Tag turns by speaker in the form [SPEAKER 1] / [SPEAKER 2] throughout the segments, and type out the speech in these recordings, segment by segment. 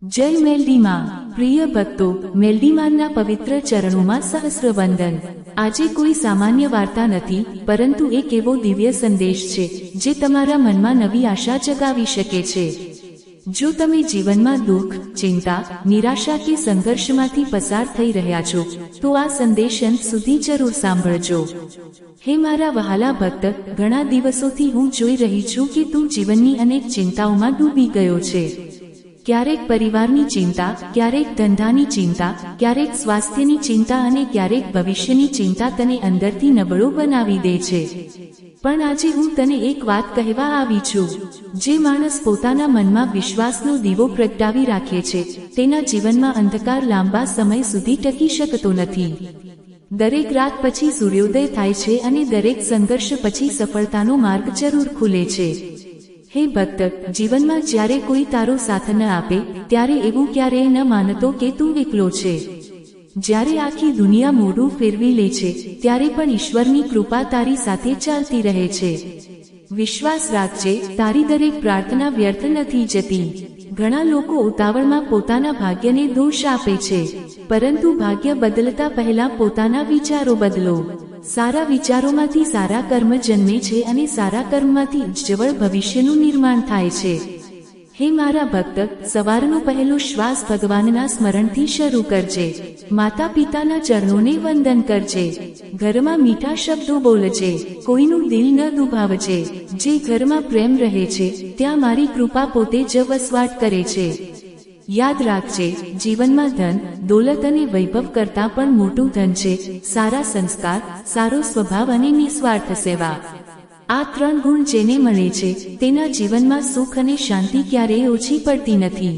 [SPEAKER 1] જય મેલડીમાં પ્રિય ભક્તો, મેલડીમાના પવિત્ર ચરણોમાં સહસ્ર વંદન। આજે કોઈ સામાન્ય વાર્તા નથી, પરંતુ એક એવો દિવ્ય સંદેશ છે જે તમારા મનમાં નવી આશા જગાવી શકે છે। જો તમે જીવનમાં દુઃખ, ચિંતા, નિરાશા કે સંઘર્ષમાંથી પસાર થઈ રહ્યા છો, તો આ સંદેશ અંત સુધી જરૂર સાંભળજો। હે મારા વહાલા ભક્ત, ઘણા દિવસોથી હું જોઈ રહી છું કે તું જીવનની અનેક ચિંતાઓમાં ડૂબી ગયો છે। ક્યારેક પરિવારની ચિંતા, ક્યારેક ધંધાની ચિંતા, ક્યારેક સ્વાસ્થ્યની ચિંતા અને ક્યારેક ભવિષ્યની ચિંતા તને અંદરથી નબળો બનાવી દે છે। પણ આજે હું તને એક વાત કહેવા આવી છું। જે માણસ પોતાના મનમાં વિશ્વાસનો દીવો પ્રગટાવી રાખે છે, તેના જીવનમાં અંધકાર લાંબા સમય સુધી ટકી શકતો નથી। દરેક રાત પછી સૂર્યોદય થાય છે અને દરેક સંઘર્ષ પછી સફળતાનો માર્ગ જરૂર ખુલે છે। હે ભક્ત, જીવનમાં જ્યારે કોઈ તારો સાથ ન આપે, ત્યારે એવું ક્યારેય ન માનતો કે તું એકલો છે। જ્યારે આખી દુનિયા મોઢું ફેરવી લે છે, ત્યારે પણ ઈશ્વરની કૃપા તારી સાથે ચાલતી રહે છે। વિશ્વાસ રાખજે, તારી દરેક પ્રાર્થના વ્યર્થ નથી જતી। ઘણા લોકો ઉતાવળમાં પોતાના ભાગ્યને દોષ આપે છે, પરંતુ ભાગ્ય બદલતા પહેલા પોતાના વિચારો બદલો। સારા વિચારોમાંથી સારા કર્મ જન્મે છે અને સારા કર્મમાંથી ઉજ્જવળ ભવિષ્યનું નિર્માણ થાય છે। હે મારા ભક્ત, સવારનો પહેલો શ્વાસ ભગવાનના સ્મરણથી શરૂ કરજે। માતા પિતાના ચરણોને વંદન કરજે। ઘરમાં મીઠા શબ્દો બોલજે, કોઈનું દિલ ન દુભાવજે। જે ઘરમાં પ્રેમ રહે છે, ત્યાં મારી કૃપા પોતે જ વસવાટ કરે છે। યાદ રાખજે, જીવનમાં ધન, દોલત અને વૈભવ કરતાં પણ મોટું ધન છે સારા સંસ્કાર, સારો સ્વભાવ અને નિસ્વાર્થ સેવા। આ ત્રણ ગુણ જેને મળે છે, તેના જીવનમાં સુખ અને શાંતિ ક્યારેય ઓછી પડતી નથી।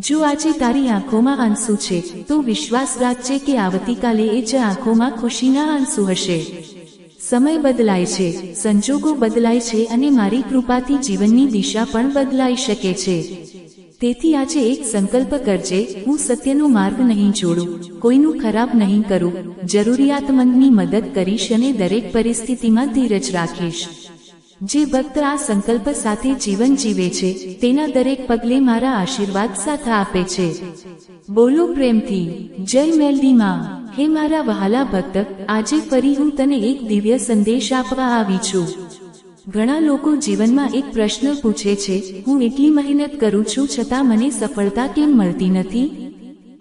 [SPEAKER 1] જો આજે તારી આંખોમાં આંસુ છે, તો વિશ્વાસ રાખજે કે આવતીકાલે એ જ આંખોમાં ખુશીના આંસુ હશે। સમય બદલાય છે, સંજોગો બદલાય છે અને મારી કૃપાથી જીવનની દિશા પણ બદલાઈ શકે છે। તેથી આજે એક સંકલ્પ કરજે, હું સત્યનો માર્ગ નહીં છોડું, કોઈનું ખરાબ નહીં કરું, જરૂરિયાતમંદની મદદ કરીશ અને દરેક પરિસ્થિતિમાં ધીરજ રાખીશ। જે ભક્ત આ સંકલ્પ સાથે જીવન જીવે છે, તેના દરેક પગલે મારા આશીર્વાદ સાથ આપે છે। બોલો પ્રેમથી જય મેલડીમાં। હે મારા વહાલા ભક્ત, આજે ફરી હું તને એક દિવ્ય સંદેશ આપવા આવી છું। ઘણા લોકો જીવનમાં એક પ્રશ્ન પૂછે છે, હું એટલી મહેનત કરું છું છતાં મને સફળતા કેમ મળતી નથી?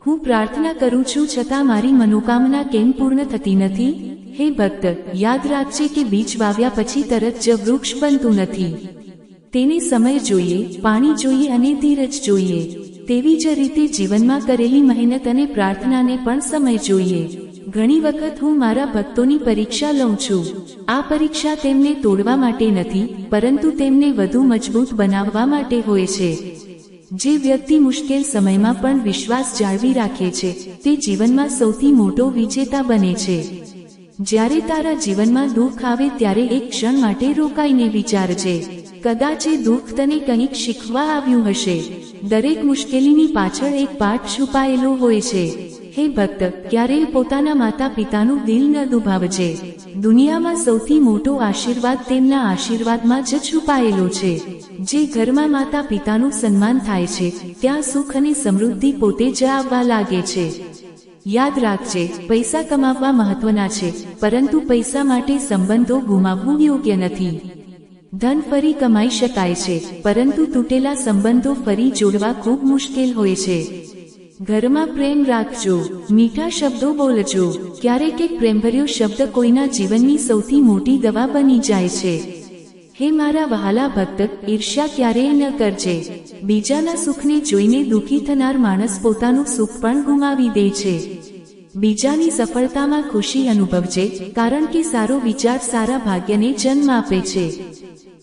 [SPEAKER 1] હું પ્રાર્થના કરું છું છતાં મારી મનોકામના કેમ પૂર્ણ થતી નથી? હે ભક્ત, યાદ રાખજે કે બીજ વાવ્યા પછી તરત જ વૃક્ષ બનતું નથી। તેને સમય જોઈએ, પાણી જોઈએ અને ધીરજ જોઈએ। તેવી જ રીતે જીવનમાં કરેલી મહેનત અને પ્રાર્થનાને પણ સમય જોઈએ। ઘણી વખત હું મારા ભક્તોની પરીક્ષા લઉં છું। આ પરીક્ષા તેમને તોડવા માટે નથી, પરંતુ તેમને વધુ મજબૂત બનાવવા માટે હોય છે। જે વ્યક્તિ મુશ્કેલ સમયમાં પણ વિશ્વાસ જાળવી રાખે છે, તે જીવનમાં સૌથી મોટો વિજેતા બને છે। જ્યારે તારા જીવનમાં દુઃખ આવે ત્યારે એક ક્ષણ માટે રોકાઈને વિચારજે, કદાચ એ દુઃખ તને કંઈક શીખવા આવ્યું હશે। દરેક મુશ્કેલીની પાછળ એક પાઠ છુપાયેલો હોય છે। હે ભક્ત, ક્યારેય પોતાના માતા પિતાનું દિલ ન દુભાવજે। દુનિયામાં સૌથી મોટો આશીર્વાદ તેમના આશીર્વાદમાં જ છુપાયેલો છે। જે ઘરમાં માતા પિતાનું સન્માન થાય છે, ત્યાં સુખ અને સમૃદ્ધિ પોતે જ આવવા લાગે છે। યાદ રાખજે, પૈસા કમાવવા મહત્વના છે, પરંતુ પૈસા માટે સંબંધો ગુમાવવું યોગ્ય નથી। ધન ફરી કમાઈ શકાય છે, પરંતુ તૂટેલા સંબંધો ફરી જોડવા ખૂબ મુશ્કેલ હોય છે। ઘરમાં પ્રેમ રાખજો, મીઠા શબ્દો બોલજો। ક્યારેક એક પ્રેમભર્યો શબ્દ કોઈના જીવનની સૌથી મોટી દવા બની જાય છે। હે મારા વહાલા ભક્ત, ઈર્ષ્યા ક્યારેય ન કરજે। બીજાના સુખને જોઈને દુઃખી થનાર માણસ પોતાનું સુખ પણ ગુમાવી દે છે। બીજાની સફળતામાં ખુશી અનુભવજે, કારણ કે સારો વિચાર સારા ભાગ્યને જન્મ આપે છે।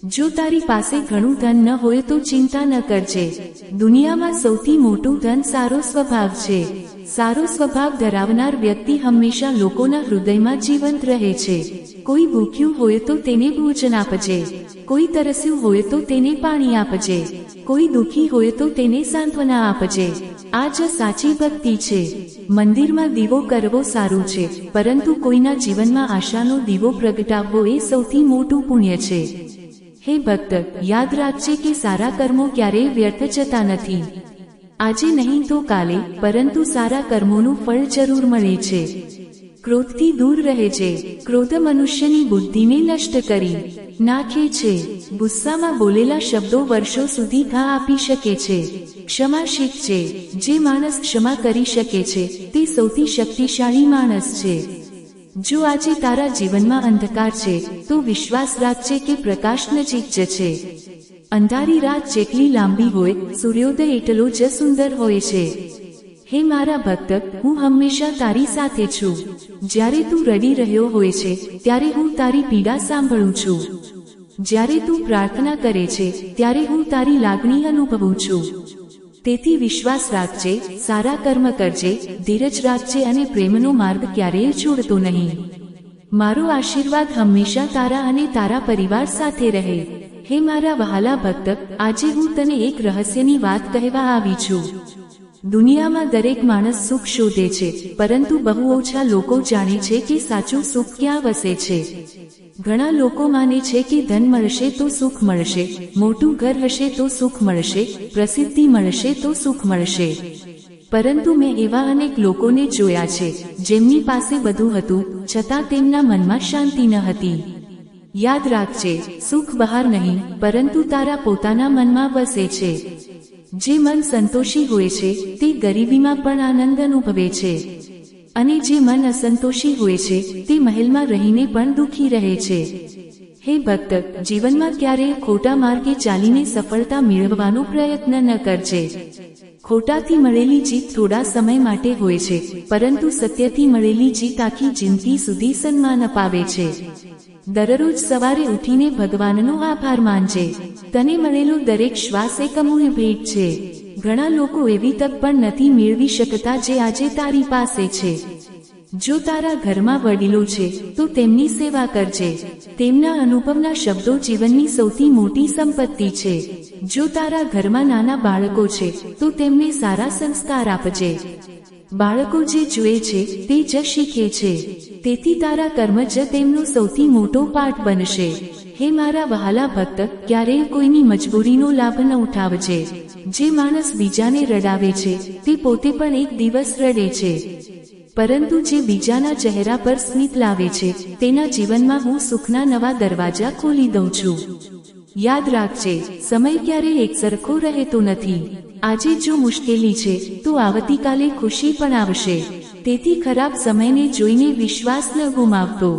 [SPEAKER 1] જો તારી પાસે ઘણું ધન ન હોય તો ચિંતા ન કરજે। દુનિયામાં સૌથી મોટું ધન સારો સ્વભાવ છે। સારો સ્વભાવ ધરાવનાર વ્યક્તિ હંમેશા લોકોના હૃદયમાં જીવંત રહે છે। કોઈ ભૂખ્યું હોય તો તેને ભોજન આપજે, કોઈ તરસ્યું હોય તો તેને પાણી આપજે, કોઈ દુઃખી હોય તો તેને સાંત્વના આપજે। આ જ સાચી ભક્તિ છે। મંદિરમાં દીવો કરવો સારું છે, પરંતુ કોઈના જીવનમાં આશાનો દીવો પ્રગટાવવો એ સૌથી મોટું પુણ્ય છે। હે ભક્ત, યાદ રાખજે કે સારા કર્મો ક્યારેય વ્યર્થ જતા નથી। આજે નહીં તો કાલે, પરંતુ સારા કર્મોનું ફળ જરૂર મળે છે. ક્રોધથી દૂર રહેજે. ક્રોધ મનુષ્યની બુદ્ધિને નષ્ટ કરી નાખે છે. ગુસ્સામાં બોલેલા શબ્દો વર્ષો સુધી ઘા આપી શકે છે. ક્ષમા શીખજે. જે માણસ ક્ષમા કરી શકે છે તે સૌથી શક્તિશાળી માણસ છે. જો આજે તારા જીવનમાં અંધકાર છે તો વિશ્વાસ રાખજે કે પ્રકાશ નજીક જ છે. અંધારી રાત જેટલી લાંબી હોય, સૂર્યોદય એટલો જ સુંદર હોય છે. હે મારા ભક્ત, હું હંમેશા તારી સાથે છું. જ્યારે તું રડી રહ્યો હોય છે ત્યારે હું તારી પીડા સાંભળું છું. જ્યારે તું પ્રાર્થના કરે છે ત્યારે હું તારી લાગણી અનુભવું છું. તેથી વિશ્વાસ રાખજે, સારા કર્મ કરજે, ધીરજ રાખજે અને પ્રેમનો માર્ગ ક્યારેય છોડતો નહીં. મારો આશીર્વાદ હંમેશા તારા અને તારા પરિવાર સાથે રહે. હે મારા વહાલા ભક્ત, આજે હું તને એક રહસ્યની વાત કહેવા આવી છું. દુનિયામાં દરેક માણસ સુખ શોધે છે, પરંતુ બહુ ઓછા લોકો જાણે છે કે સાચું સુખ ક્યાં વસે છે. ઘણા લોકો માને છે કે ધન મળશે તો સુખ મળશે, મોટું ઘર હશે તો સુખ મળશે, પ્રસિદ્ધિ મળશે તો સુખ મળશે. પરંતુ મેં એવા અનેક લોકોને જોયા છે જેમની પાસે બધું હતું છતાં તેમના મનમાં શાંતિ ન હતી. યાદ રાખજે, સુખ બહાર નહીં પરંતુ તારા પોતાના મનમાં વસે છે. જે મન સંતોષી હોય છે તે ગરીબીમાં પણ આનંદ અનુભવે છે, અને જે મન અસંતોષી હોય છે તે મહેલમાં રહીને પણ દુઃખી રહે છે. હે ભક્ત, જીવનમાં ક્યારેય ખોટા માર્ગે ચાલીને સફળતા મેળવવાનો પ્રયત્ન ન કરજે. ખોટાથી મળેલી જીત થોડા સમય માટે હોય છે, પરંતુ સત્યથી મળેલી જીત આખી જિંદગી સુધી સન્માન અપાવે છે. દરરોજ સવારે ઉઠીને ભગવાનનો આભાર માનજે. તને મળેલો દરેક શ્વાસ એક અમૂલ્ય ભેટ છે. ઘણા લોકો એવી તક પણ નથી મેળવી શકતા જે આજે તારી પાસે છે. જો તારા ઘરમાં વડીલો છે તો તેમની સેવા કરજે. તેમના અનુભવના શબ્દો જીવનની સૌથી મોટી સંપત્તિ છે. જો તારા ઘરમાં નાના બાળકો છે તો તેમને સારા સંસ્કાર આપજે. બાળકો જે જુએ છે તે જ શીખે છે, તેથી તારા કર્મ જ તેમનો સૌથી મોટો પાઠ બનશે. હે મારા વહાલા ભક્ત, ક્યારેય કોઈની મજબૂરીનો લાભ ન ઉઠાવજે. જે માણસ બીજાને રડાવે છે તે પોતે પણ એક દિવસ રડે છે, પરંતુ જે બીજાના ચહેરા પર સ્મિત લાવે છે તેના જીવનમાં હું સુખના નવા દરવાજા ખોલી દઉં છું. યાદ રાખજે, સમય ક્યારેય એકસરખો રહેતો નથી. આજે જો મુશ્કેલી છે તો આવતીકાલે ખુશી પણ આવશે. તેથી ખરાબ સમયને જોઈને વિશ્વાસ ન ગુમાવતો.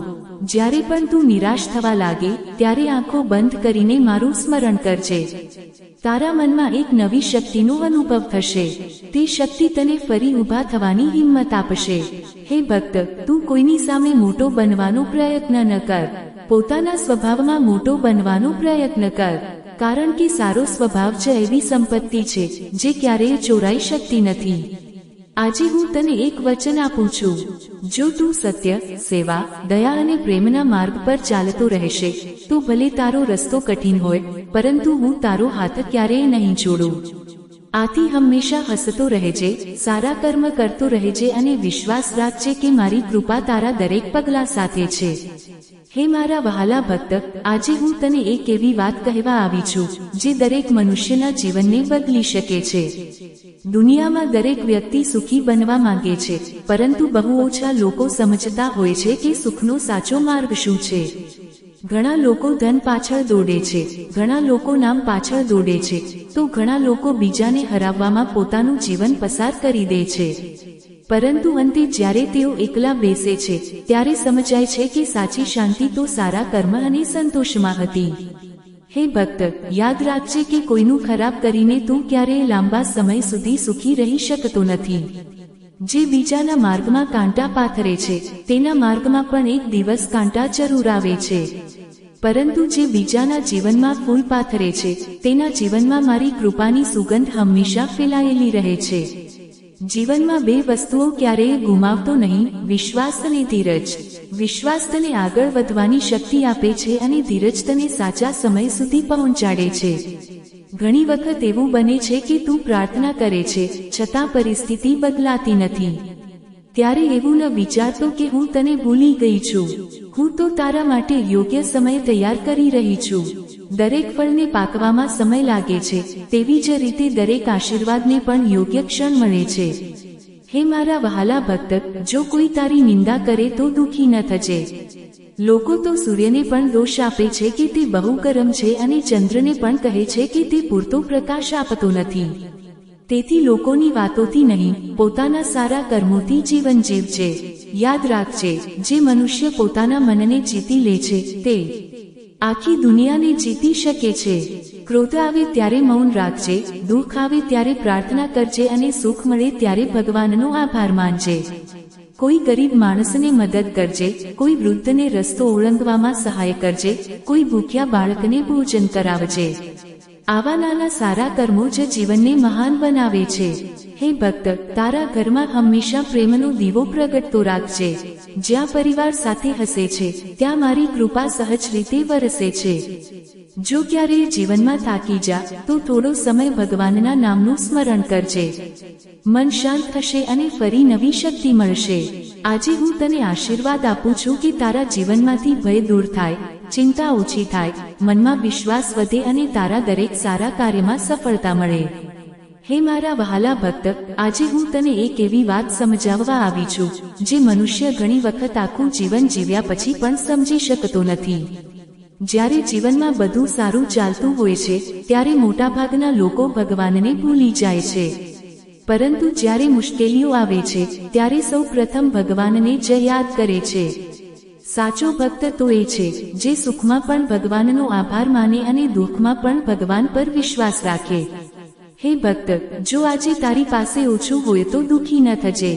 [SPEAKER 1] જ્યારે પણ તું નિરાશ થવા લાગે ત્યારે આંખો બંધ કરીને મારું સ્મરણ કરજે. તારા મનમાં એક નવી શક્તિનો અનુભવ થશે. તે શક્તિ તને ફરી ઊભા થવાની હિંમત આપશે. હે ભક્ત, તું કોઈની સામે મોટો બનવાનો પ્રયત્ન ન કર. પોતાના સ્વભાવમાં મોટો બનવાનો પ્રયત્ન કર, કારણ કે સારો સ્વભાવ જ એવી સંપત્તિ છે જે ક્યારેય ચોરાઈ શકતી નથી. આજે હું તને એક વચન આપું છું. જો તું સત્ય, સેવા, દયા અને પ્રેમના માર્ગ પર ચાલતો રહેશે તો ભલે તારો રસ્તો કઠિન હોય, પરંતુ હું તારો હાથ ક્યારેય નહીં છોડું. આથી હંમેશા હસતો રહેજે, સારા કર્મ કરતો રહેજે અને વિશ્વાસ રાખજે કે મારી કૃપા તારા દરેક પગલા સાથે છે. હે મારા વહાલા ભક્ત, આજે હું તને એક એવી વાત કહેવા આવી છું જે દરેક મનુષ્યના જીવનને બદલી શકે છે. દુનિયામાં દરેક વ્યક્તિ સુખી બનવા માંગે છે, પરંતુ બહુ ઓછા લોકો સમજતા હોય છે કે સુખનો સાચો માર્ગ શું છે. ઘણા લોકો ધન પાછળ દોડે છે, ઘણા લોકો નામ પાછળ દોડે છે, તો ઘણા લોકો બીજાને હરાવવામાં પોતાનું જીવન પસાર કરી દે છે. પરંતુ અંતે જ્યારે તેઓ એકલા બેસે છે ત્યારે સમજાય છે કે સાચી શાંતિ તો સારા કર્મ અને સંતોષમાં હતી. હે ભક્ત, યાદ રાખજે કે કોઈનું ખરાબ કરીને તું ક્યારેય લાંબા સમય સુધી સુખી રહી શકતો નથી. જે બીજાના માર્ગમાં કાંટા પાથરે છે તેના માર્ગમાં પણ એક દિવસ કાંટા જરૂર આવે છે, પરંતુ જે બીજાના જીવનમાં ફૂલ પાથરે છે તેના જીવનમાં મારી કૃપાની સુગંધ હંમેશા ફેલાયેલી રહે છે. જીવનમાં બે વસ્તુઓ ક્યારેય ગુમાવતો નહીં, વિશ્વાસ અને ધીરજ. વિશ્વાસ તને આગળ વધવાની શક્તિ આપે છે અને ધીરજ તને સાચા સમય સુધી પહોંચાડે છે. ઘણી વખત એવું બને છે કે તું પ્રાર્થના કરે છે છતાં પરિસ્થિતિ બદલાતી નથી. ત્યારે એવું ન વિચારતો કે હું તને ભૂલી ગઈ છું. હું તો તારા માટે યોગ્ય સમય તૈયાર કરી રહી છું. દરેક ફળને પાકવામાં સમય લાગે છે, તેવી જ રીતે દરેક આશીર્વાદને પણ યોગ્ય ક્ષણ મળે છે. હે મારા વહાલા ભક્ત, જો કોઈ તારી નિંદા કરે તો દુઃખી ન થજે. લોકો તો સૂર્યને પણ દોષ આપે છે કે તે બહુ ગરમ છે અને ચંદ્રને પણ કહે છે કે તે પૂરતો પ્રકાશ આપતો નથી. તેથી લોકોની વાતોથી નહીં, પોતાના સારા કર્મોથી જીવન જીવજે. યાદ રાખજે, જે મનુષ્ય પોતાના મનને જીતી લે છે તે આખી દુનિયાને જીતી શકે છે. ક્રોધ આવે ત્યારે મૌન રાખજે, દુઃખ આવે ત્યારે પ્રાર્થના કરજે અને સુખ મળે ત્યારે ભગવાનનો આભાર માનજે. કોઈ ગરીબ માણસને મદદ કરજે, કોઈ વૃદ્ધને રસ્તો ઓળંગવામાં સહાય કરજે, કોઈ ભૂખ્યા બાળકને ભોજન કરાવજે. આવા નાના સારા કર્મો જ જીવનને મહાન બનાવે છે. હે ભક્ત, તારા ઘરમાં હંમેશા પ્રેમનો દીવો પ્રગટતો રાખજે. જ્યાં પરિવાર સાથે હસે છે, ત્યાં મારી કૃપા સહજ રીતે વરસે છે. જો ક્યારેય જીવનમાં થાકી જા તો થોડો સમય ભગવાનના નામનું સ્મરણ કરજે. મન શાંત થશે અને ફરી નવી શક્તિ મળશે. આજે હું તને આશીર્વાદ આપું છું કે તારા જીવનમાંથી ભય દૂર થાય, ચિંતા ઓછી થાય, મનમાં વિશ્વાસ વધે અને તારા દરેક સારા કાર્યમાં સફળતા મળે. હે મારા વહાલા ભક્ત, આજે હું તને એક એવી વાત સમજાવવા આવી છું જે મનુષ્ય ઘણી વખત આખું જીવન જીવ્યા પછી પણ સમજી શકતો નથી. જ્યારે જીવનમાં બધું સારું ચાલતું હોય છે ત્યારે મોટાભાગના લોકો ભગવાનને ભૂલી જાય છે. પરંતુ જ્યારે મુશ્કેલીઓ આવે છે ત્યારે સૌ પ્રથમ ભગવાનને જ યાદ કરે છે. સાચો ભક્ત તો એ છે જે સુખમાં પણ ભગવાનનો આભાર માને અને દુઃખમાં પણ ભગવાન પર વિશ્વાસ રાખે. હે ભક્ત, જો આજે તારી પાસે ઓછું હોય તો દુઃખી ન થજે.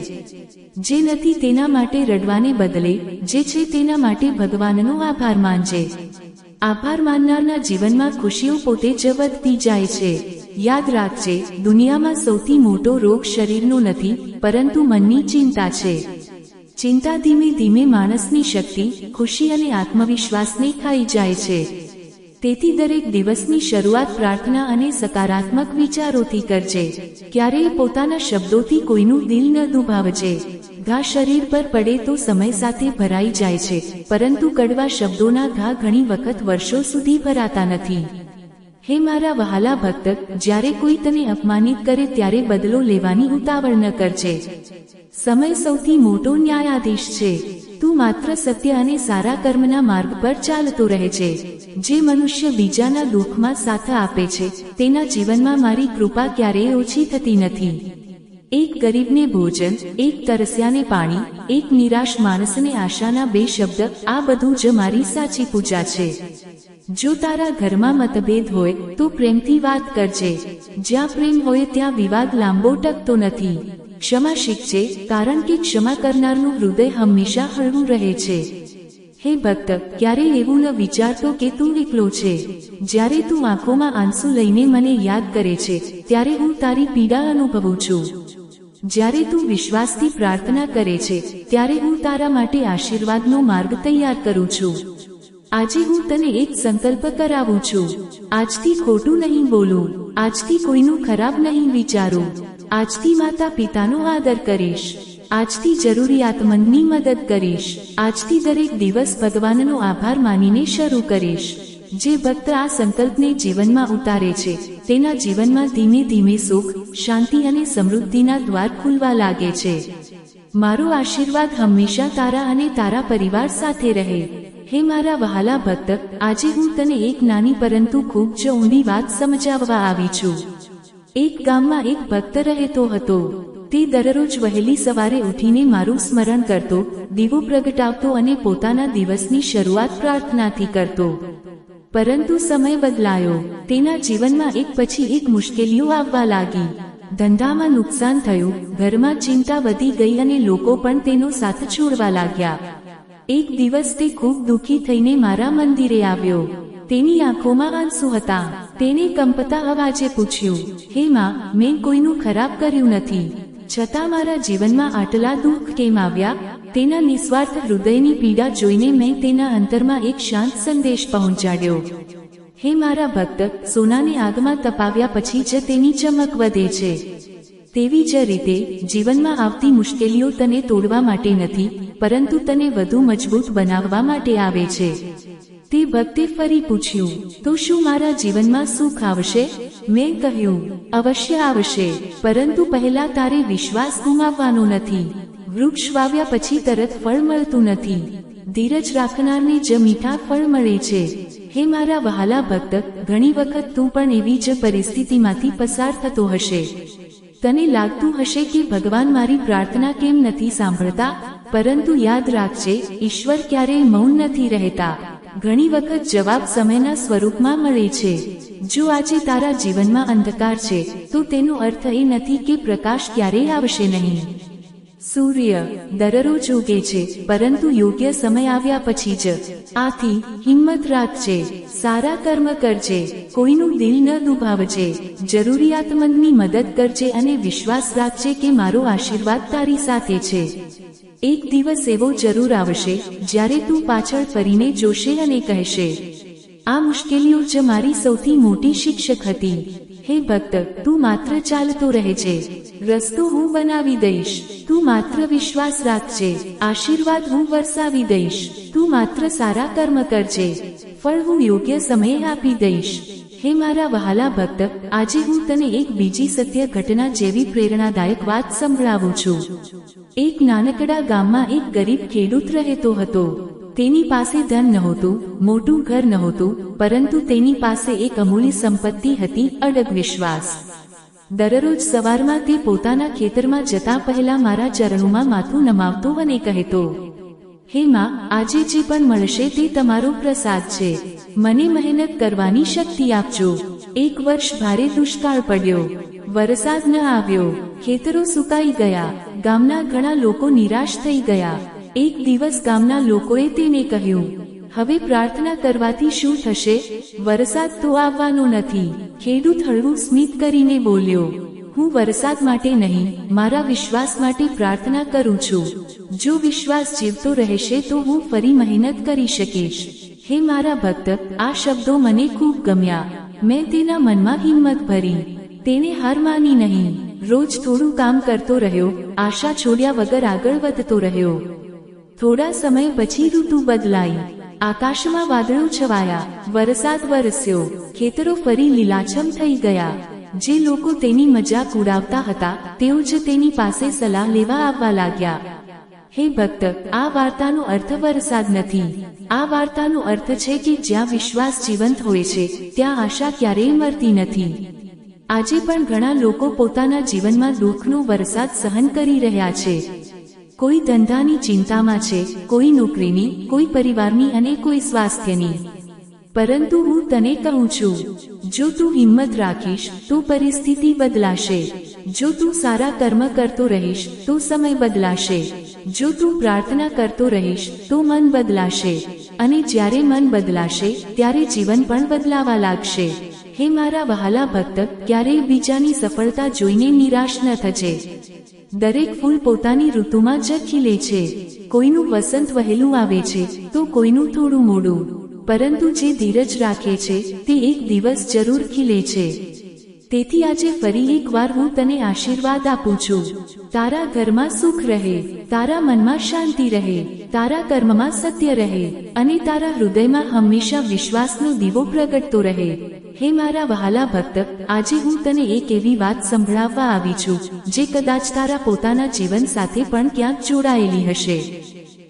[SPEAKER 1] જે નથી તેના માટે રડવાને બદલે જે છે તેના માટે ભગવાનનો આભાર માનજે. આભાર માનનારના જીવનમાં ખુશીઓ પોતે જ વધતી જાય છે. યાદ રાખજે, દુનિયામાં સૌથી મોટો રોગ શરીરનો નથી પરંતુ મનની ચિંતા છે. ચિંતા ધીમે ધીમે માણસની શક્તિ, ખુશી અને આત્મવિશ્વાસને ખાઈ જાય છે. તેથી દરેક દિવસની શરૂઆત પ્રાર્થના અને સકારાત્મક વિચારોથી કરજે. ક્યારેય પોતાના શબ્દોથી કોઈનું દિલ ન દુભાવજે. ઘા શરીર પર પડે તો સમય સાથે ભરાઈ જાય છે, પરંતુ કડવા શબ્દોના ઘા ઘણી વખત વર્ષો સુધી ભરાતા નથી. હે મારા વહાલા ભક્ત, જ્યારે કોઈ તને અપમાનિત કરે ત્યારે બદલો લેવાની ઉતાવળ ન કરજે. સમય સૌથી મોટો ન્યાયાધીશ છે. તું માત્ર સત્ય અને સારા કર્મના માર્ગ પર ચાલતો રહેજે. જે મનુષ્ય બીજાના દુઃખમાં સાથ આપે છે તેના જીવનમાં મારી કૃપા ક્યારેય ઓછી થતી નથી. એક ગરીબને ભોજન, એક તરસ્યાને પાણી, એક નિરાશ માણસને આશાના 2 શબ્દ, આ બધું જ મારી સાચી પૂજા છે. જો તારા ઘરમાં મતભેદ હોય તો પ્રેમથી વાત કરજે. જ્યાં પ્રેમ હોય ત્યાં વિવાદ લાંબો ટકતો નથી. ક્ષમા શીખજે, કારણ કે ક્ષમા કરનારનું હૃદય હંમેશા હળવું રહે છે. હે ભક્ત, ક્યારેય એવું ન વિચારતો કે તું એકલો છે. જ્યારે તું આંખોમાં આંસુ લઈને મને યાદ કરે છે ત્યારે હું તારી પીડા અનુભવું છું. જ્યારે તું વિશ્વાસથી પ્રાર્થના કરે છે ત્યારે હું તારા માટે આશીર્વાદનો માર્ગ તૈયાર કરું છું. આજે હું તને એક સંકલ્પ કરાવું છું. આજથી ખોટું નહીં બોલું, આજથી કોઈનું ખરાબ નહીં વિચારું, આજથી માતા પિતાનો આદર કરીશ, આજથી જરૂરિયાતમંદની મદદ કરીશ, આજથી દરેક દિવસ ભગવાનનો આભાર માનીને શરૂ કરીશ. જે ભક્ત આ સંકલ્પને જીવનમાં ઉતારે છે તેના જીવનમાં ધીમે ધીમે સુખ, શાંતિ અને સમૃદ્ધિના દ્વાર ખુલવા લાગે છે. મારો આશીર્વાદ હંમેશા તારા અને તારા પરિવાર સાથે રહે. હે મારા વહાલા ભક્ત, આજે હું તને એક નાની પરંતુ ખૂબ જ ઊંડી વાત સમજાવવા આવી છું. એક ગામમાં એક ભક્ત રહેતો હતો. તે દરરોજ વહેલી સવારે ઉઠીને મારું સ્મરણ કરતો, દીવો પ્રગટાવતો અને પોતાના દિવસની શરૂઆત પ્રાર્થનાથી કરતો. પરંતુ સમય બદલાયો. તેના જીવનમાં એક પછી એક મુશ્કેલીઓ આવવા લાગી. ધંધામાં નુકસાન થયું, ઘરમાં ચિંતા વધી ગઈ અને લોકો પણ તેનો સાથ છોડવા લાગ્યા. એક દિવસ તે ખૂબ દુઃખી થઈને મારા મંદિરે આવ્યો. તેની આંખોમાં આંસુ હતા. તેણે કંપતા અવાજે પૂછ્યું, હે માં, મેં કોઈનું ખરાબ કર્યું નથી, છતાં મારા જીવનમાં આટલા દુઃખ કેમ આવ્યા? તેના નિસ્વાર્થ હૃદયની પીડા જોઈને મેં તેના અંતરમાં એક શાંત સંદેશ પહોંચાડ્યો. હે મારા ભક્ત, સોનાને આગમાં તપાવ્યા પછી જ તેની ચમક વધે છે. તેવી જ રીતે જીવનમાં આવતી મુશ્કેલીઓ તને તોડવા માટે નથી, પરંતુ તને વધુ મજબૂત બનાવવા માટે આવે છે. તે ભક્તે ફરી પૂછ્યું, તો શું મારા જીવનમાં સુખ આવશે? મેં કહ્યું, અવશ્ય આવશે, પરંતુ પહેલા તારે વિશ્વાસ ગુમાવવાનો નથી. વૃક્ષ વાવ્યા પછી તરત ફળ મળતું નથી. ધીરજ રાખનારને જ મીઠા ફળ મળે છે. હે મારા વહાલા ભક્ત, ઘણી વખત તું પણ એવી જ પરિસ્થિતિમાંથી પસાર થતો હશે. તને લાગતું હશે કે ભગવાન મારી પ્રાર્થના કેમ નથી સાંભળતા? પરંતુ યાદ રાખજે, ઈશ્વર ક્યારેય મૌન નથી રહેતા. ઘણી વખત જવાબ સમયના સ્વરૂપમાં મળે છે. જો આજે તારા જીવનમાં અંધકાર છે, તો તેનો અર્થ એ નથી કે પ્રકાશ ક્યારેય આવશે નહીં. સૂર્ય દરરોજ ઉગે છે, પરંતુ યોગ્ય સમય આવ્યા પછી જ. આથી હિંમત રાખજે, સારા કર્મ કરજે, કોઈનું દિલ ન દુભાવજે, જરૂરિયાતમંદની મદદ કરજે અને વિશ્વાસ રાખજે કે મારો આશીર્વાદ તારી સાથે છે. એક દિવસ એવો જરૂર આવશે જ્યારે તું પાછળ ફરીને જોશે અને કહેશે, આ મુશ્કેલીઓ જ મારી સૌથી મોટી શિક્ષક હતી. હે ભક્ત, તું માત્ર ચાલતો રહેજે, રસ્તો હું બનાવી દઈશ. તું માત્ર વિશ્વાસ રાખજે, આશીર્વાદ હું વરસાવી દઈશ. તું માત્ર સારા કર્મ કરજે, ફળ હું યોગ્ય સમયે આપી દઈશ. હે મારા વહાલા ભક્ત, આજે હું તને એક બીજી સત્ય ઘટના જેવી પ્રેરણાદાયક વાત સંભળાવું છું. એક નાનકડા ગામમાં એક ગરીબ ખેડૂત રહેતો હતો. તેની પાસે ધન નહોતું, મોટું ઘર નહોતું, પરંતુ તેની પાસે એક અમૂલ્ય સંપત્તિ હતી, અડગ વિશ્વાસ. દરરોજ સવારમાં તે પોતાના ખેતરમાં જતા પહેલા મારા ચરણોમાં માથું નમાવતો અને કહેતો, હે માં, આજે જે પણ મળશે તે તમારો પ્રસાદ છે. મને મહેનત કરવાની શક્તિ આપજો. એક વર્ષ ભારે દુષ્કાળ પડ્યો. વરસાદ ન આવ્યો. ખેતરો સુકાઈ ગયા. ગામના ઘણા લોકો નિરાશ થઈ ગયા. એક દિવસ ગામના લોકોએ તેને કહ્યું, હવે પ્રાર્થના કરવાથી શું થશે? વરસાદ તો આવવાનો નથી. ખેડૂત હળવું સ્મિત કરીને બોલ્યો, હું વરસાદ માટે નહીં, મારા વિશ્વાસ માટે પ્રાર્થના કરું છું. જો વિશ્વાસ જીવતો રહેશે તો હું ફરી મહેનત કરી શકીશ. હે મારા ભક્ત, આ શબ્દો મને ખૂબ ગમ્યા. મેં તેના મનમાં હિંમત ભરી. તેને હાર માની નહીં. રોજ થોડું કામ કરતો રહ્યો, આશા છોડ્યા વગર આગળ વધતો રહ્યો. થોડા સમય પછી ઋતુ બદલાઈ. આકાશમાં વાદળો છવાયા. વરસાદ વરસ્યો. ખેતરો ફરી લીલાછમ થઈ ગયા. જે લોકો તેની મજાક ઉડાવતા હતા, તેઓ જ તેની પાસે સલાહ લેવા આવવા લાગ્યા. હે ભક્ત, આ વાર્તાનો અર્થ વરસાદ નથી. આ વાર્તાનો અર્થ છે કે જ્યાં વિશ્વાસ જીવંત હોય છે, ત્યાં આશા ક્યારેય મરતી નથી. આજે પણ ઘણા લોકો પોતાના જીવનમાં દુઃખનો વરસાદ સહન કરી રહ્યા છે. કોઈ ધંધાની ચિંતામાં છે, કોઈ નોકરીની, કોઈ પરિવારની અને કોઈ સ્વાસ્થ્યની. પરંતુ હું તને કહું છું, જો તું હિંમત રાખીશ તો પરિસ્થિતિ બદલાશે. જો તું સારા કર્મ કરતો રહીશ તો સમય બદલાશે. જો તું પ્રાર્થના કરતો રહીશ તો મન બદલાશે. અને જ્યારે મન બદલાશે ત્યારે જીવન પણ બદલાવા લાગશે. હે મારા વહાલા ભક્ત, ક્યારેય બીજાની સફળતા જોઈને નિરાશ ન થજે. દરેક ફૂલ પોતાની ઋતુમાં જ ખીલે છે. કોઈનું વસંત વહેલું આવે છે તો કોઈનું થોડું મોડું, પરંતુ જે ધીરજ રાખે છે તે એક દિવસ જરૂર ખીલે છે. તેથી આજે ફરી એકવાર હું તને આશીર્વાદ આપું છું. તારા ઘરમાં સુખ રહે, તારા મનમાં શાંતિ રહે, તારા કર્મમાં સત્ય રહે, અને તારા હૃદયમાં હંમેશા વિશ્વાસનો દીવો પ્રગટતો રહે. હે મારા વહાલા ભક્ત, આજે હું તને એક એવી વાત સંભળાવવા આવી છું જે કદાચ તારા પોતાના જીવન સાથે પણ ક્યાંક જોડાયેલી હશે.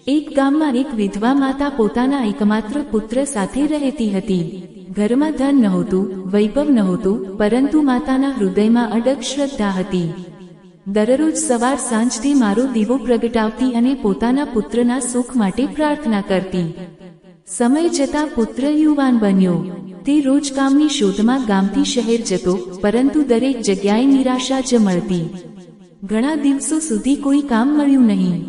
[SPEAKER 1] એક ગામમાં એક વિધવા માતા પોતાના એકમાત્ર પુત્ર સાથે રહેતી હતી. ઘરમાં ધન નહોતું, વૈભવ નહોતું, પરંતુ માતાના હૃદયમાં અડગ શ્રદ્ધા હતી. દરરોજ સવાર સાંજ તે મારો દીવો પ્રગટાવતી અને પોતાના પુત્રના સુખ માટે પ્રાર્થના કરતી. સમય જતાં પુત્ર યુવાન બન્યો. તે રોજ કામની શોધમાં ગામથી શહેર જતો, પરંતુ દરેક જગ્યાએ નિરાશા જ મળતી. ઘણા દિવસો સુધી કોઈ કામ મળ્યું નહીં.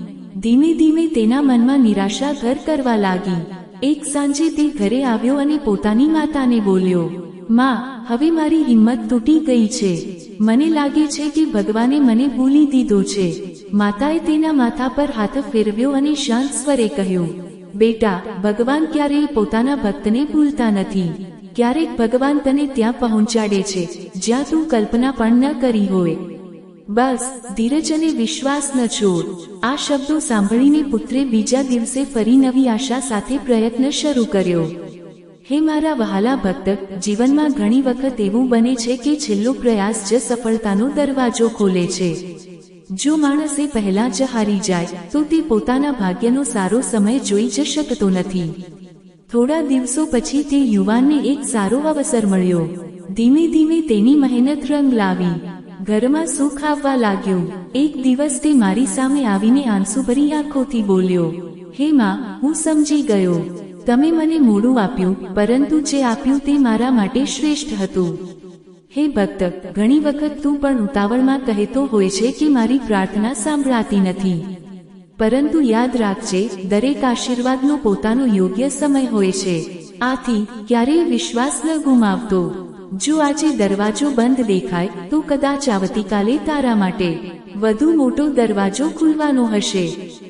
[SPEAKER 1] ધીમે ધીમે તેના મનમાં નિરાશા ઘર કરવા લાગી. એક સાંજે તે ઘરે આવ્યો અને પોતાની માતાને બોલ્યો, માં, હવે મારી હિંમત તૂટી ગઈ છે. મને લાગે છે કે ભગવાને મને ભૂલી દીધો છે. માતાએ તેના માથા પર હાથ ફેરવ્યો અને શાંત સ્વરે કહ્યું, બેટા, ભગવાન ક્યારેય પોતાના ભક્તને ભૂલતા નથી. ક્યારેક ભગવાન તને ત્યાં પહોંચાડે છે જ્યાં તું કલ્પના પણ ન કરી હોય. બસ ધીરજ અને વિશ્વાસ ન છોડ. આ શબ્દો સાંભળીને પુત્રે બીજા દિવસે ફરી નવી આશા સાથે પ્રયત્ન શરૂ કર્યો. હે મારા વહાલા ભક્ત, જીવનમાં ઘણી વખત એવું બને છે કે છેલ્લો પ્રયાસ જ સફળતાનો દરવાજો ખોલે છે. જો માણસે પહેલા જ હારી જાય તો તે પોતાના ભાગ્યનો સારો સમય જોઈ જ શકતો નથી. થોડા દિવસો પછી તે યુવાનને એક સારો અવસર મળ્યો. ધીમે ધીમે તેની મહેનત રંગ લાવી. ઘરમાં સુખ આવવા લાગ્યું. એક દિવસ તે મારી સામે આવીને આંસુભરી આંખોથી બોલ્યો, હે માં, હું સમજી ગયો. તમે મને મોડું આપ્યું, પરંતુ જે આપ્યું તે મારા માટે શ્રેષ્ઠ હતું. હે ભક્ત, ઘણી વખત તું પણ ઉતાવળમાં કહેતો હોય છે કે મારી પ્રાર્થના સાંભળાતી નથી. પરંતુ યાદ રાખજે, દરેક આશીર્વાદનો પોતાનો યોગ્ય સમય હોય છે. આથી ક્યારેય વિશ્વાસ ન ગુમાવતો. જો આજે દરવાજો બંધ દેખાય તો કદાચ આવતીકાલે તારા માટે વધુ મોટો દરવાજો ખુલવાનો હશે.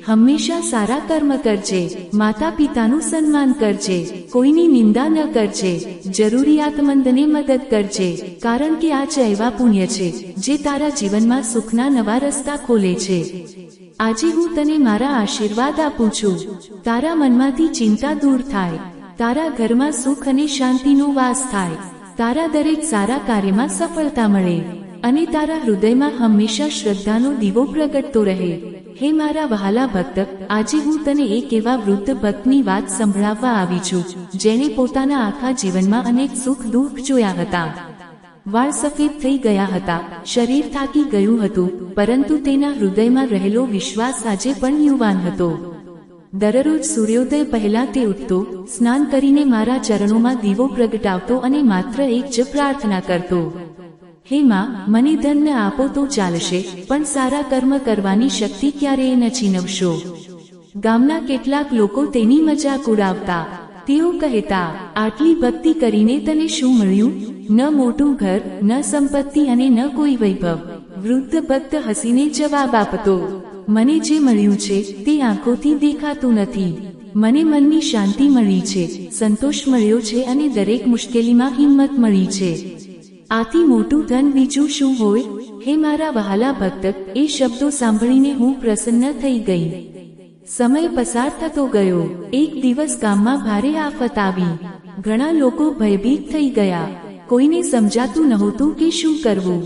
[SPEAKER 1] હંમેશા સારા કર્મ કરજે, માતા પિતાનું સન્માન કરજે, કોઈની નિંદા ન કરજે, જરૂરિયાતમંદને મદદ કરજે, કારણ કે આ જ એવા પુણ્ય છે જે તારા જીવનમાં સુખના નવા રસ્તા ખોલે છે. આજે હું તને મારા આશીર્વાદ આપું છું. તારા મનમાંથી ચિંતા દૂર થાય, તારા ઘરમાં સુખ અને શાંતિનો વાસ થાય, તારા દરેક સારા કાર્યમાં સફળતા મળે અને તારા હૃદયમાં હંમેશા શ્રદ્ધાનો દીવો પ્રગટતો રહે. હે મારા વહાલા ભક્ત, આજે હું તને એક એવા વૃદ્ધ ભક્તની વાત સંભળાવવા આવી છું જેણે પોતાના આખા જીવનમાં અનેક સુખ દુઃખ જોયા હતા. વાળ સફેદ થઈ ગયા હતા, શરીર થાકી ગયું હતું, પરંતુ તેના હૃદયમાં રહેલો વિશ્વાસ આજે પણ યુવાન હતો. દરરોજ સૂર્યોદય પહેલા તે ઉઠતો, સ્નાન કરીને મારા ચરણોમાં દીવો પ્રગટાવતો અને માત્ર એક જ પ્રાર્થના કરતો, હે માં, મને ધન ન આપો તો ચાલશે, પણ સારા કર્મ કરવાની શક્તિ ક્યારેય ન છીનવશો. ગામના કેટલાક લોકો તેની મજાક ઉડાવતા. તેઓ કહેતા, આટલી ભક્તિ કરીને તને શું મળ્યું? ન મોટું ઘર, ન સંપત્તિ અને ન કોઈ વૈભવ. વૃદ્ધ ભક્ત હસીને જવાબ આપતો, મને જે મળ્યું છે તે આંખોથી દેખાતું નથી. મને મનની શાંતિ મળી છે, સંતોષ મળ્યો છે અને દરેક મુશ્કેલીમાં હિંમત મળી છે. આથી મોટું ધન બીજું શું હોય? હે મારા વહાલા ભક્ત, એ શબ્દો સાંભળીને હું પ્રસન્ન થઈ ગઈ. સમય પસાર થતો ગયો. એક દિવસ ગામમાં ભારે આફત આવી. ઘણા લોકો ભયભીત થઈ ગયા. કોઈને સમજાતું નહોતું કે શું કરવું.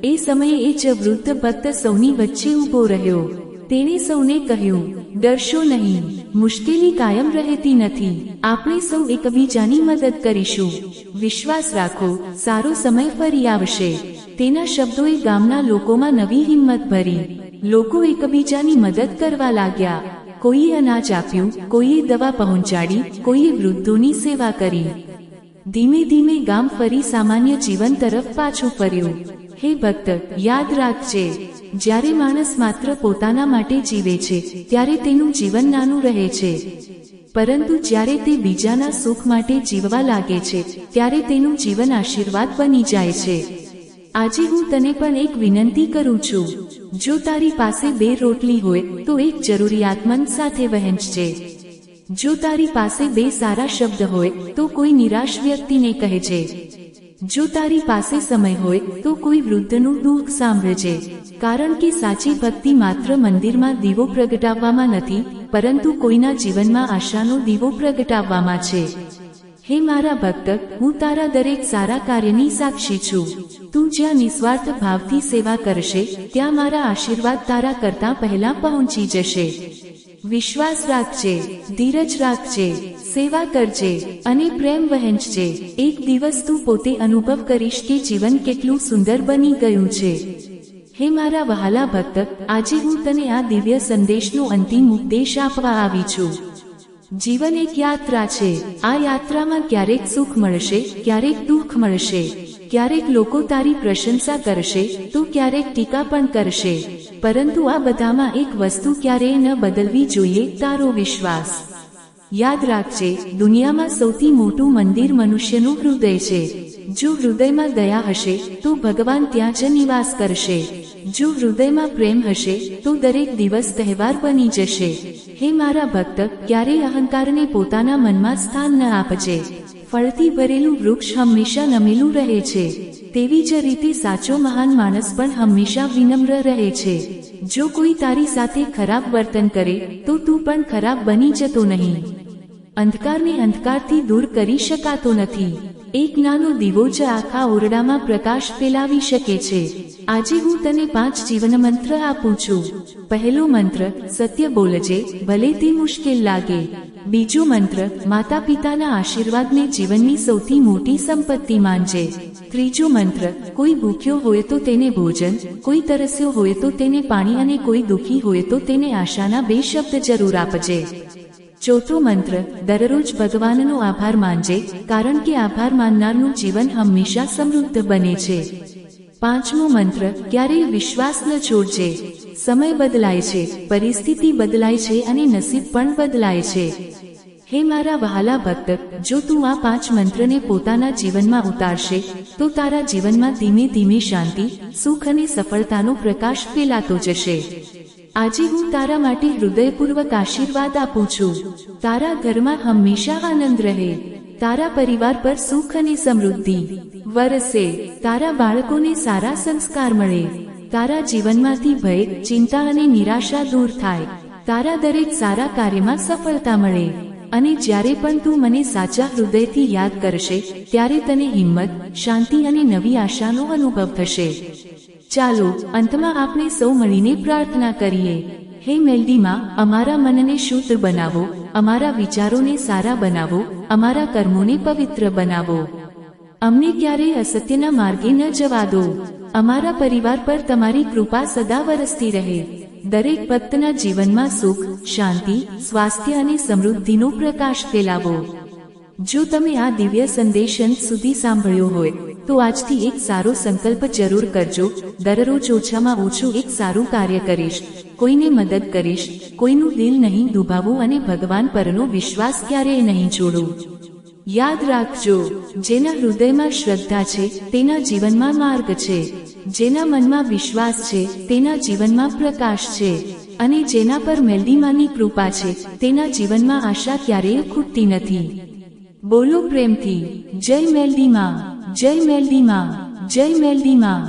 [SPEAKER 1] એ સમયે એ જ વૃદ્ધ ભક્ત સૌની વચ્ચે ઊભો રહ્યો. તેણે સૌને કહ્યું, ડરશો નહીં, મુશ્કેલી કાયમ રહેતી નથી. આપણે સૌ એકબીજાની મદદ કરીશું. વિશ્વાસ રાખો, સારો સમય ફરી આવશે. તેના શબ્દોએ ગામના લોકોમાં નવી હિંમત ભરી. લોકો એકબીજાની મદદ કરવા લાગ્યા. કોઈએ અનાજ આપ્યું, કોઈએ દવા પહોંચાડી, કોઈએ વૃદ્ધોની સેવા કરી. ધીમે ધીમે ગામ ફરી સામાન્ય જીવન તરફ પાછું ફર્યું. હે ભક્ત, યાદ રાખજે, જ્યારે માણસ માત્ર પોતાના માટે જીવે છે ત્યારે તેનું જીવન નાનું રહે છે, પરંતુ જ્યારે તે બીજાના સુખ માટે જીવવા લાગે છે ત્યારે તેનું જીવન આશીર્વાદ બની જાય છે. આજે હું તને પણ એક વિનંતી કરું છું. જો તારી પાસે 2 રોટલી હોય તો એક જરૂરિયાતમંદ સાથે વહેંચજે. જો તારી પાસે 2 સારા શબ્દ હોય તો કોઈ નિરાશ વ્યક્તિને કહેજે. જો તારી પાસે સમય હોય તો કોઈ વૃદ્ધનું દુઃખ સાંભળજે. કારણ કે સાચી ભક્તિ માત્ર મંદિરમાં દીવો પ્રગટાવવામાં નથી, પરંતુ કોઈના જીવનમાં આશાનો દીવો પ્રગટાવવામાં છે. હે મારા ભક્ત, હું તારા દરેક સારા કાર્યની સાક્ષી છું. તું જ્યાં નિસ્વાર્થ ભાવથી સેવા કરશે ત્યાં મારા આશીર્વાદ તારા કરતા પહેલા પહોંચી જશે. વિશ્વાસ રાખજે, ધીરજ રાખજે, સેવા કરજે અને પ્રેમ વહેંચજે. એક દિવસ તું પોતે અનુભવ કરીશ કે જીવન કેટલું સુંદર બની ગયું છે. હે મારા વહાલા ભક્ત, આજે હું તને આ દિવ્ય સંદેશનો અંતિમ ઉપદેશ આપવા આવી છું. જીવન એક યાત્રા છે. આ યાત્રામાં ક્યારેક સુખ મળશે, ક્યારેક દુઃખ મળશે, ક્યારેક લોકો તારી પ્રશંસા કરશે તો ક્યારેક ટીકા પણ કરશે, પરંતુ આ બધામાં એક વસ્તુ ક્યારેય ન બદલવી જોઈએ, તારો વિશ્વાસ. યાદ રાખજે, દુનિયામાં સૌથી મોટું મંદિર મનુષ્યનું હૃદય છે. જો હૃદયમાં દયા હશે તો ભગવાન ત્યાં જ નિવાસ કરશે. જો હૃદયમાં પ્રેમ હશે તો દરેક દિવસ તહેવાર બની જશે. હે મારા ભક્ત, ક્યારેય અહંકારને પોતાના મનમાં સ્થાન ન આપજે. ફળથી ભરેલું વૃક્ષ હંમેશા નમેલું રહે છે, તેવી જ રીતે સાચો મહાન માણસ પણ હંમેશા વિનમ્ર રહે છે. જો કોઈ તારી સાથે ખરાબ વર્તન કરે તો તું પણ ખરાબ બની જતો નહીં. અંધકારને અંધકારથી દૂર કરી શકાતો નથી. એક નાનો દીવો જ આખા ઓરડામાં પ્રકાશ ફેલાવી શકે છે. આજે હું તને 5 જીવન મંત્ર આપું છું. પહેલો મંત્ર, સત્ય બોલજે, ભલે તે મુશ્કેલ લાગે. બીજો મંત્ર, માતા પિતાના આશીર્વાદને જીવનની સૌથી મોટી સંપત્તિ માનજે. ત્રીજો મંત્ર, કોઈ ભૂખ્યો હોય તો તેને ભોજન, કોઈ તરસ્યો હોય તો તેને પાણી અને કોઈ દુઃખી હોય તો તેને આશાના 2 શબ્દ જરૂર આપજે. ચોથો મંત્ર, દરરોજ ભગવાનનો આભાર માનજે, કારણ કે આભાર માનનારનું જીવન હંમેશા સમૃદ્ધ બને છે. પાંચમો મંત્ર, ક્યારેય વિશ્વાસ ન છોડજે. સમય બદલાય છે, પરિસ્થિતિ બદલાય છે અને નસીબ પણ બદલાય છે. હે મારા વહાલા ભક્ત, જો તું આ 5 મંત્રને પોતાના જીવનમાં ઉતારશે તો તારા જીવનમાં ધીમે ધીમે શાંતિ, સુખ અને સફળતાનો પ્રકાશ ફેલાતો જશે. આજે હું તારા માટે હૃદયપૂર્વક આશીર્વાદ આપું છું. તારા ઘરમાં હંમેશા આનંદ રહે. તારા પરિવાર પર સુખ અને સમૃદ્ધિ વરસે. તારા બાળકોને સારા સંસ્કાર મળે. તારા જીવનમાંથી ભય, ચિંતા અને નિરાશા દૂર થાય. તારા દરેક સારા કાર્યમાં સફળતા મળે. અને જ્યારે પણ તું મને સાચા હૃદયથી યાદ કરશે ત્યારે તને હિંમત, શાંતિ અને નવી આશાનો અનુભવ થશે. ચાલો અંતમાં આપણે સૌ મળીને પ્રાર્થના કરીએ. હે મેલડીમાં, અમારા મનને શુદ્ધ બનાવો, અમારા વિચારોને સારા બનાવો, અમારા કર્મોને પવિત્ર બનાવો. અમને ક્યારેય અસત્યના માર્ગે ન જવા દો. અમારા પરિવાર પર તમારી કૃપા સદા વરસતી રહે. દરેક ભક્તના જીવનમાં સુખ, શાંતિ, સ્વાસ્થ્ય અને સમૃદ્ધિનો પ્રકાશ ફેલાવો. જો તમે આ દિવ્ય સંદેશ અંત સુધી સાંભળ્યો હોય તો આજથી એક સારો સંકલ્પ જરૂર કરજો. દરરોજ ઓછામાં ઓછું એક સારું કાર્ય કરીશ, કોઈને મદદ કરીશ, કોઈનું દિલ નહીં દુભાવું અને ભગવાન પરનો વિશ્વાસ ક્યારેય નહીં છોડું. યાદ રાખજો, જેના હૃદયમાં શ્રદ્ધા છે તેના જીવનમાં માર્ગ છે. જેના મનમાં વિશ્વાસ છે તેના જીવનમાં પ્રકાશ છે. અને જેના પર મેલડીમાની કૃપા છે તેના જીવનમાં આશા ક્યારેય ખૂટતી નથી. બોલો પ્રેમથી, જય મેલડીમાં, જય મેલડીમાં, જય મેલડીમાં.